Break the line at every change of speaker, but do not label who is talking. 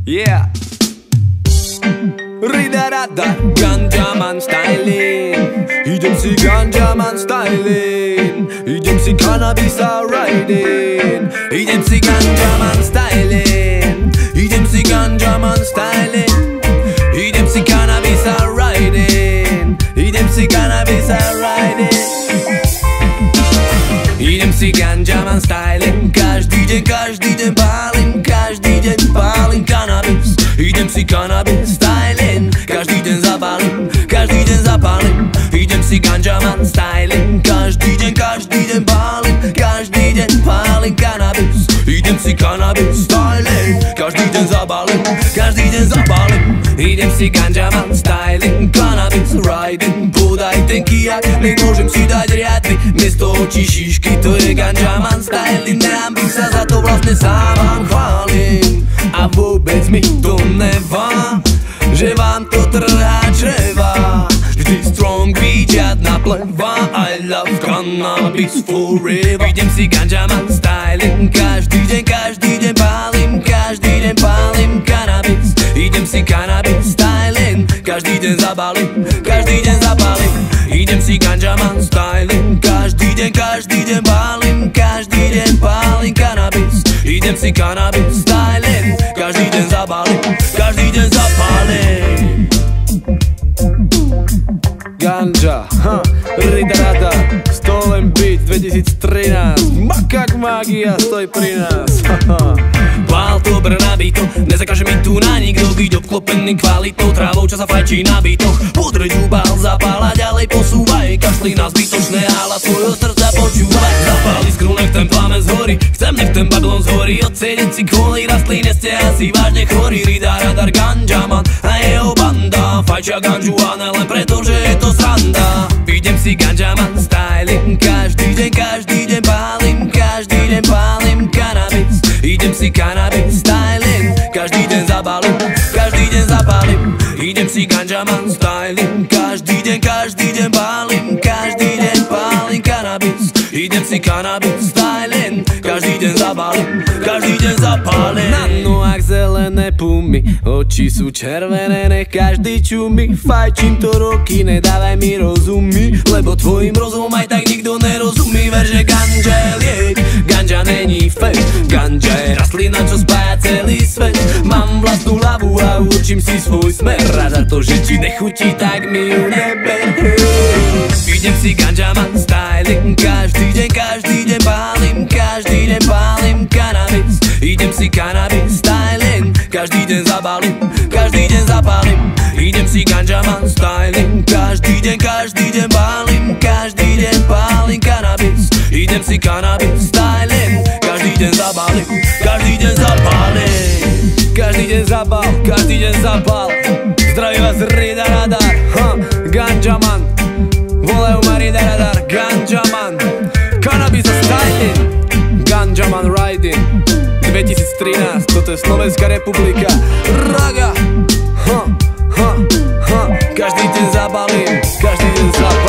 Yeah. Ridarada, Ganjaman styling. Idem si Ganjaman styling. Idem si cannabis riding. Idem si Ganjaman styling. Idem si Ganjaman styling. Idem si cannabis riding. Idem si cannabis riding. Idem si Ganjaman styling. Každý deň pálim, každý deň pálim cannabis. Idem si cannabis styling. Každý deň zapálim. Idem si Ganjaman styling. Každý deň pálim, každý deň pálim cannabis. Idem si cannabis styling. Každý deň zapálim. Idem si Ganjaman styling. Cannabis riding. Podaj ten kijak, nemôžem si dať riadny. Miesto očí šíšky, to je Ganjaman styling. Nehanbím sa za to, vlastne sám vám chválim. A vôbec mi to nevá, že vám to trhá čreva. Vždy strong, víťadná pleva. I love cannabis forever. Idem si Ganjaman styling. Každý deň pálim, každý deň pálim cannabis. Idem si cannabis styling. Každý deň zapálim. Idem si Ganjaman styling. Každý deň pálim, každý deň pálim cannabis. Idem si cannabis styling. Každý deň zapálim. Ganja, Ridarada, Stolen Beat 2013. Makak mágia stojí pri nás. Pál to nabito, nezakaže mi tu na nikto. Byť obklopený kvalitou, trávou, čo sa fajčí na bytoch. Podreď ubal, zapála, ďalej posúvaj. Kašli na zbytočné, hala svojho srdca počúvaj. Zapáli skru, nech ten plamen zhorí. Chcem, nech ten Babylon zhorí. Odsediť si kvôli rastlín, ste asi vážne chorí. Ridaradar, Ganjaman a jeho banda fajčia ganžu a len preto, že je to sranda. Idem si Ganjaman styling. Každý deň pálim, každý deň pálim cannabis. Idem si cannabis styling. Každý deň zapálim. Idem si Ganjaman styling. Každý deň pálim, každý deň pálim cannabis. Idem si cannabis styling. Každý deň zapálim. Na nohách zelené pumy, oči sú červené, nech každý čumí. Fajčím to roky, nedávaj mi rozumy, lebo tvojim rozumom aj tak nikto nerozumí. Ver, že ganja je liek, ganja není fake. Ganja je rastlina, čo spája celý svet. Mám vlastnú hlavu a určím si svoj smer. A za to, že ti nechutí, tak mi ju neber. Idem si Ganjaman styling. Každý deň pálim, každý deň pálim cannabis. Idem si cannabis styling. Každý deň zapálim. Idem si Ganjaman styling. Každý deň pálim, každý deň pálim cannabis. Idem si cannabis styling. Každý deň zapálim. Každý deň zapál. Zdraví vás Ridaradar, Ganjaman. Volajú ma Ridaradar, Ganjaman. Cannabis styling. Ganjaman riding 2013. Toto je Slovenská republika. Raga. Každý deň zapálim, každý deň zapálim.